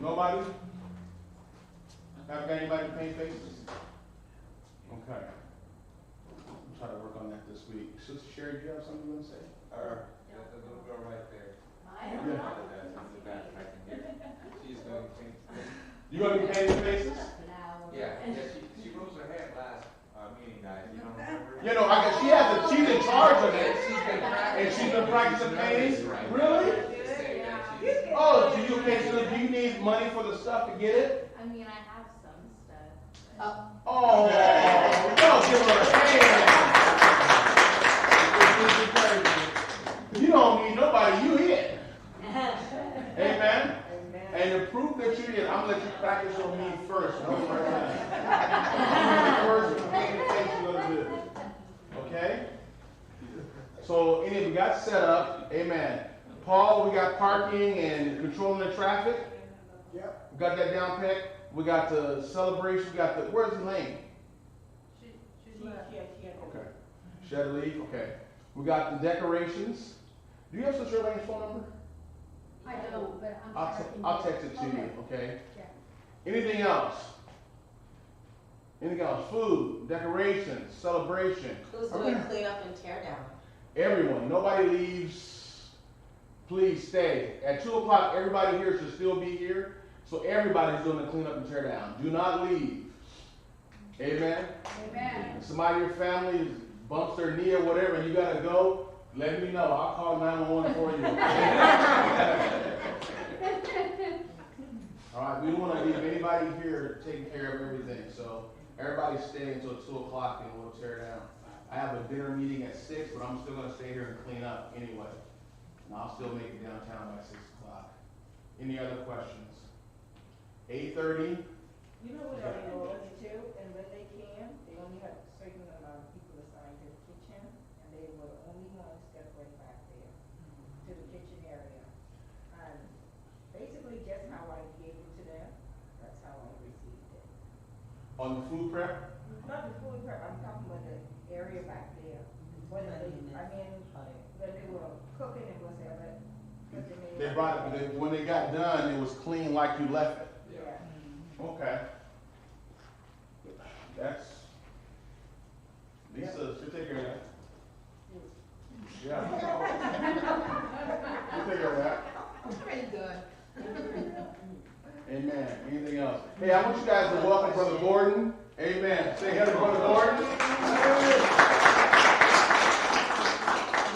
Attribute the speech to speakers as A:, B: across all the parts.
A: Nobody? Haven't got anybody to paint faces? Okay. I'll try to work on that this week. Sister Sherry, do you have something you want to say?
B: That's a little girl right there.
A: Yeah.
B: She's going to paint.
A: You going to be painting faces?
B: Yeah, she rose her head last meeting, guys. You don't remember?
A: You know, she's in charge of it. And she's been practicing painting?
B: Right.
A: Really?
B: Just saying that she's-
A: Oh, do you need money for the stuff to get it?
C: I mean, I have some stuff.
A: Oh, don't give her a hand. You don't need nobody, you in. Amen? And to prove that you're in, I'm going to let you practice on me first. No first time. First, you're going to do. Okay? So, anyway, we got set up. Amen. Paul, we got parking and controlling the traffic.
D: Yep.
A: We got that down pat. We got the celebration. We got the, where's Elaine? Okay. She had to leave? Okay. We got the decorations. Do you have Sister Elaine's phone number?
C: I don't, but I'm
A: I'll text it to you, okay?
C: Yeah.
A: Anything else? Anything else? Food, decorations, celebration.
E: Who's doing clean up and tear down?
A: Everyone, nobody leaves. Please stay. At 2 o'clock, everybody here should still be here. So everybody's doing the clean up and tear down. Do not leave. Amen?
C: Amen.
A: If somebody in your family bumps their knee or whatever and you gotta go, let me know. I'll call 911 for you. All right, we don't want to leave anybody here taking care of everything. So everybody stay until 2 o'clock and we'll tear down. I have a dinner meeting at 6, but I'm still going to stay here and clean up anyway. And I'll still make it downtown by 6 o'clock. Any other questions? 8:30.
F: You know what I was too, and when they came, they only had a certain amount of people assigned to the kitchen, and they were the only ones that went back there to the kitchen area. And basically just how I gave it to them, that's how I received it.
A: On the food prep?
F: Not the food prep, I'm talking about the area back there. When they, when they were cooking and whatever. but
A: They brought it, when they got done, it was clean like you left it.
F: Yeah.
A: Okay. That's, Lisa, she'll take care of that. Yeah. She'll take care of that.
C: Pretty good.
A: Amen. Anything else? Hey, I want you guys to welcome Brother Gordon. Amen. Say hello to Brother Gordon.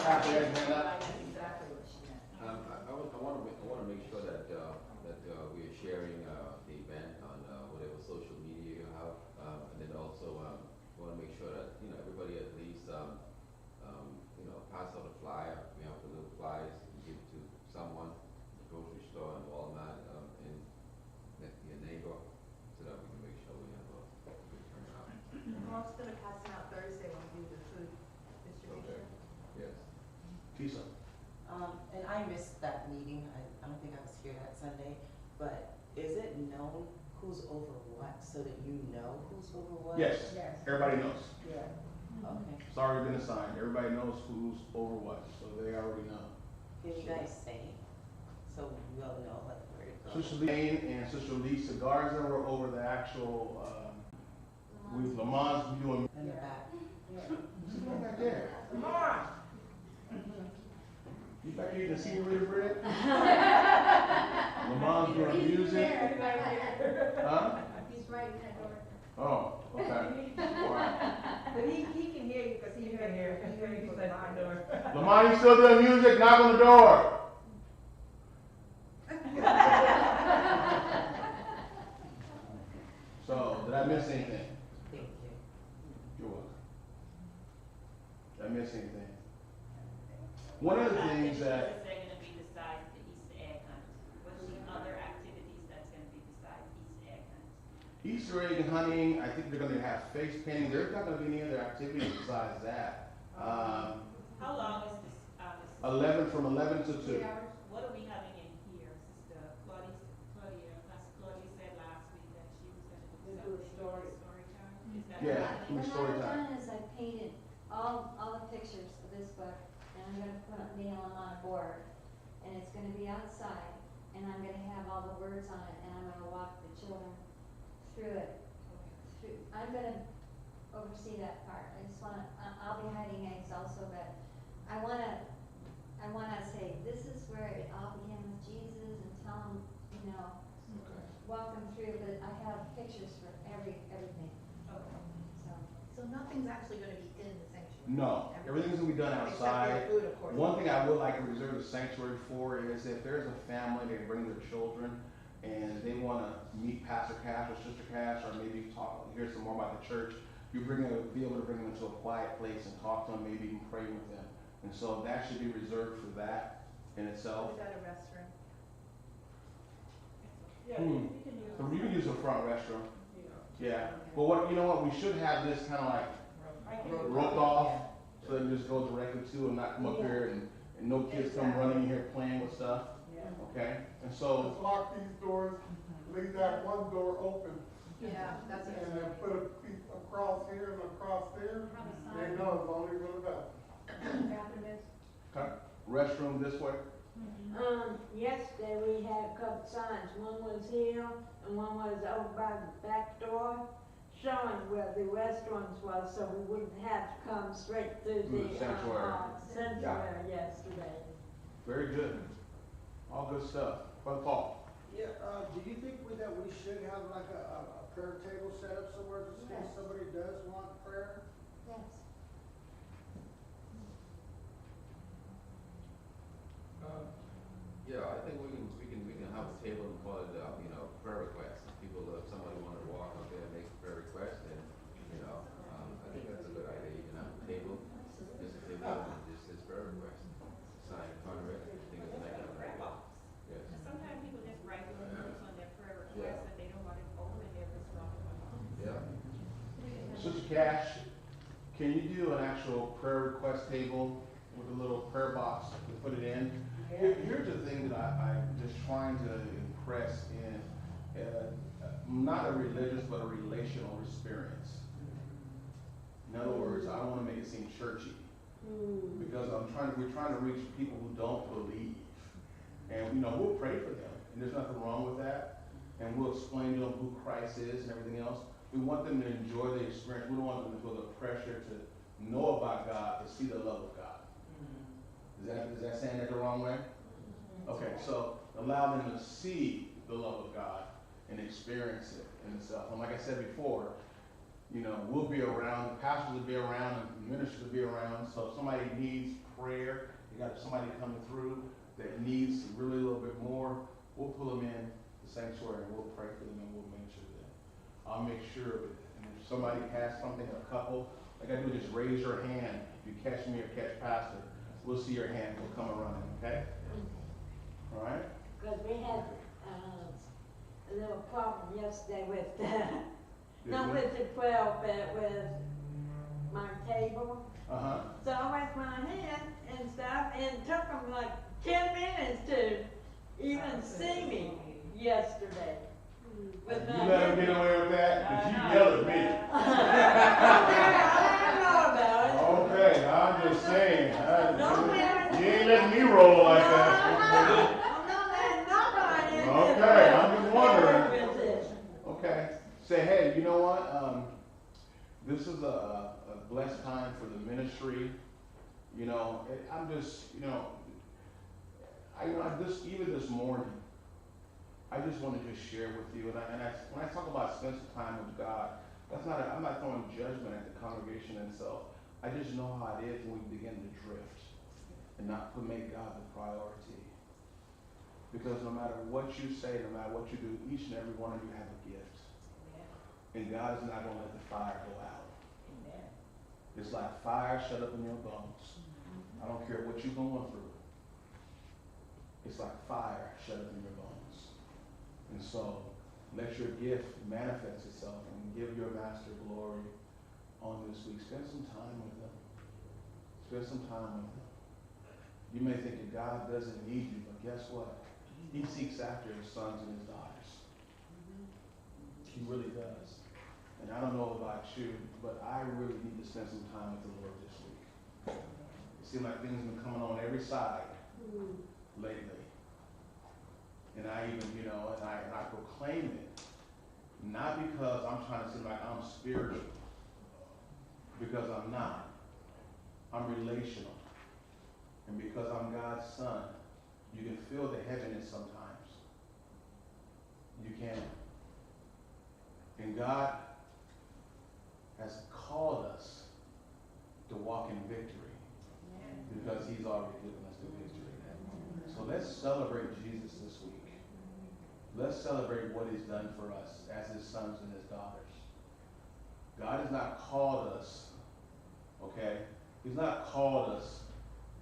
A: Happy to have you.
G: I want to make sure that we are sharing the event on whatever social media you have, and then also we want to make sure that everybody at least pass out a flyer. We have the little flyers and give to someone, the grocery store and Walmart, and your neighbor, so that we can make sure we have a good turnout.
H: I'm also going to pass them out Thursday when we do the food distribution.
G: Yes.
A: Tisa.
E: And I missed that meeting. I don't think I was here that Sunday, but is it known who's over what so that you know who's over what?
A: Yes.
F: Yes.
A: Everybody knows.
F: Yeah.
E: Okay.
A: It's already been assigned. Everybody knows who's over what, so they already know.
E: Can you guys say so we'll know like where to go?
A: Sister Lane and Sister Lisa Garza were over the actual, with Lamont's doing.
E: In the back.
A: She's going back there.
F: Come on.
A: You back here to see Rita Bread? Lamont's doing music. Huh?
C: He's right in that door.
A: Oh, okay. All right.
F: But he can hear you because he can hear you. He heard you from behind the door.
A: Lamont, you still doing music? Knock on the door. So, did I miss anything?
E: Thank you.
A: You're welcome. Did I miss anything? One of the things that,
I: What is going to be besides the Easter egg hunt? What's the other activities that's going to be besides Easter egg hunt?
A: Easter egg hunting, I think they're going to have face painting. There's not going to be any other activities besides that.
I: How long is this?
A: 11 from 11 to 2.
C: 3 hours.
I: What are we having in here? Sister Pastor Claudia said last week that she was going to do
F: We'll do a
I: story time. Is that
A: Yeah,
I: right?
A: do
J: What
A: story
J: I've
A: time.
J: done is I painted all the pictures of this book, and I'm gonna nail them on a board, and it's gonna be outside, and I'm gonna have all the words on it, and I'm gonna walk the children through it. I'm gonna oversee that part. I just wanna, I'll be hiding eggs also, but I wanna say, this is where it all began with Jesus, and tell them, you know,
G: Okay.
J: walk them through, but I have pictures for everything,
C: So nothing's actually gonna be in the sanctuary?
A: No, everything's gonna be done
C: Except for
A: outside.
C: the food, of course.
A: One thing I would like to reserve the sanctuary for is if there's a family, they bring their children, and they wanna meet Pastor Cash or Sister Cash, or maybe talk, hear some more about the church, be able to bring them into a quiet place and talk to them, maybe even pray with them. And so that should be reserved for that in itself.
C: Is that a restroom?
F: Yeah,
A: Hmm.
F: you can use.
A: So you can use the front restroom,
F: Yeah.
A: yeah. But what, you know what, we should have this kinda like
F: I can-
A: roped off, so they can just go directly to and not come up here and no kids come running in here playing with stuff,
F: Yeah.
A: okay? And so,
D: Just lock these doors, leave that one door open,
C: Yeah, that's
D: and then put a piece across here and across there.
J: have a
D: They
J: sign.
D: know it's only for the bathroom.
C: Bathroom is?
A: okay, restroom this way,
K: Yesterday we had a couple signs, one was here and one was over by the back door, showing where the restrooms was, so we wouldn't have to come straight through
A: Through the
K: the,
A: sanctuary.
K: sanctuary yesterday.
A: very good. All good stuff. Brother Paul?
L: Yeah, do you think that we should have like a prayer table set up somewhere just in case
J: Yes.
L: somebody does want prayer?
J: Yes.
G: Yeah, I think we can have a table and call it, prayer requests. People, if somebody wanted to walk up there and make a prayer request, then, I think that's a good idea. You can have a table, just a table, and just his prayer request. Sign in front of it. I think it's a nice idea. Yes.
I: Sometimes people just write little notes on their prayer
G: Yeah.
I: requests and they don't want it open there for so long.
G: Yeah.
A: Sister Cash, can you do an actual prayer request table with a little prayer box to put it in? Here's the thing that I'm just trying to impress in, not a religious, but a relational experience. In other words, I don't want to make it seem churchy, because we're trying to reach people who don't believe. And, we'll pray for them, and there's nothing wrong with that. And we'll explain to them who Christ is and everything else. We want them to enjoy the experience. We don't want them to feel the pressure to know about God, to see the love of God. Is that saying it the wrong way? Okay, so allow them to see the love of God and experience it in itself. And like I said before, we'll be around, the pastors will be around, and the ministers will be around. So if somebody needs prayer, you got somebody coming through that needs really a little bit more, we'll pull them in the sanctuary and we'll pray for them and we'll minister to them. I'll make sure of it. And if somebody has something, a couple, like I do, just raise your hand. If you catch me or catch Pastor, we'll see your hand, we'll come running, okay? All right?
K: Cause we had, a little problem yesterday with, not with the 12, but with my table.
A: Uh-huh.
K: So I went my hand and stuff, and it took them like 10 minutes to even see me yesterday. With
A: You
K: my
A: let him
K: hand.
A: get away with that? Because you yelled at me.
K: I didn't know about it.
A: Okay, I'm just saying.
K: Don't let
A: You ain't letting me roll like that.
K: I'm not letting nobody.
A: Okay, I'm just wondering.
K: With it.
A: Okay, say, hey, you know what? This is a blessed time for the ministry. I'm just, even this morning, I just want to just share with you, when I talk about spend some time with God, I'm not throwing judgment at the congregation itself. I just know how it is when we begin to drift and not make God the priority. Because no matter what you say, no matter what you do, each and every one of you have a gift. And God is not going to let the fire go out. It's like fire shut up in your bones. I don't care what you're going through. It's like fire shut up in your bones. And so, let your gift manifest itself and give your master glory on this week. Spend some time with them. Spend some time with them. You may think that God doesn't need you, but guess what? He seeks after his sons and his daughters. He really does. And I don't know about you, but I really need to spend some time with the Lord this week. It seems like things have been coming on every side lately. And I even, you know, and I proclaim it. Not because I'm trying to seem like I'm spiritual, because I'm not. I'm relational. And because I'm God's son, you can feel the heaviness sometimes. You can. And God has called us to walk in victory because he's already given us the victory. So let's celebrate Jesus this week. Let's celebrate what he's done for us as his sons and his daughters. God has not called us, okay? He's not called us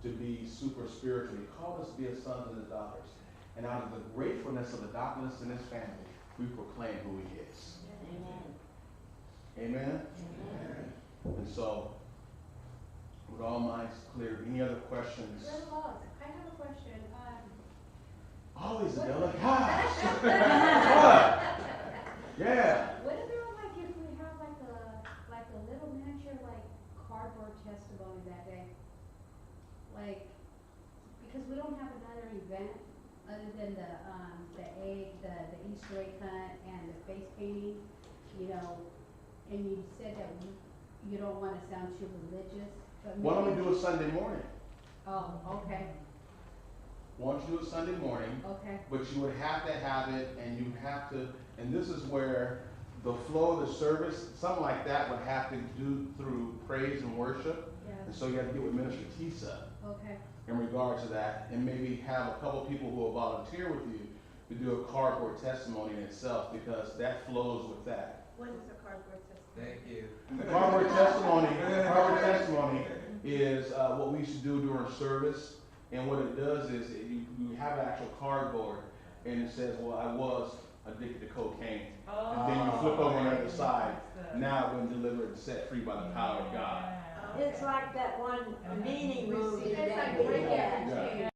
A: to be super spiritual. He called us to be his sons and his daughters. And out of the gratefulness of the darkness in his family, we proclaim who he is. Amen. Amen? Amen. And so, with all minds clear, any other questions?
C: Brother Wallace, I have a question.
A: Always, Adela. Gosh. What? Yeah.
M: What about like if we have like a little miniature like cardboard testimony that day? Like, because we don't have another event other than the Easter egg hunt and the face painting, you know, and you said that you don't want to sound too religious. But
A: Why don't we do it Sunday morning?
M: Oh, okay.
A: Why don't you do it Sunday morning?
M: Okay.
A: But you would have to have it, and you have to, and this is where the flow of the service, something like that would have to do through praise and worship.
M: Yeah.
A: And so you have to get with Minister Tisa
M: Okay.
A: in regard to that, and maybe have a couple people who will volunteer with you to do a cardboard testimony in itself, because that flows with that.
C: What is a cardboard testimony?
B: Thank you.
A: Cardboard testimony is what we used to do during service, and what it does is you have an actual cardboard, and it says, well, I was addicted to cocaine. And then you flip over on the other side. Now I've been delivered and set free by the power of God.
K: It's like that one meaning movie
C: It's
K: that
C: like
K: we
C: break
K: had.
C: every chain.